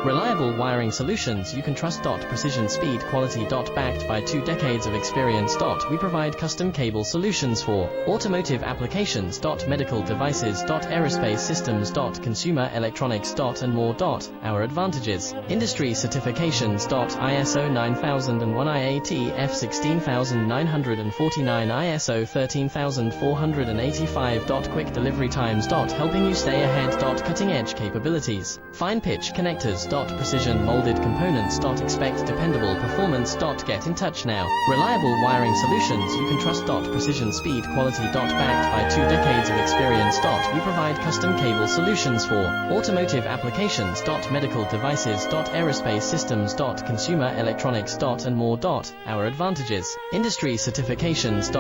Reliable wiring solutions you can trust. Precision, speed, quality. Backed by 2 decades of experience. We provide custom cable solutions for automotive applications. Medical devices. Aerospace systems. Consumer electronics. And more. Our advantages: industry certifications. ISO 9001, IATF 16949, ISO 13485. Quick delivery times. Helping you stay ahead. Cutting edge capabilities: fine pitch connectors. Precision molded components. Expect dependable performance. Get in touch now. Reliable wiring solutions you can trust. Precision, speed, quality. Backed by 2 decades of experience. We provide custom cable solutions for automotive applications. Medical devices. Aerospace systems. Consumer electronics. And more. Our advantages: industry certifications.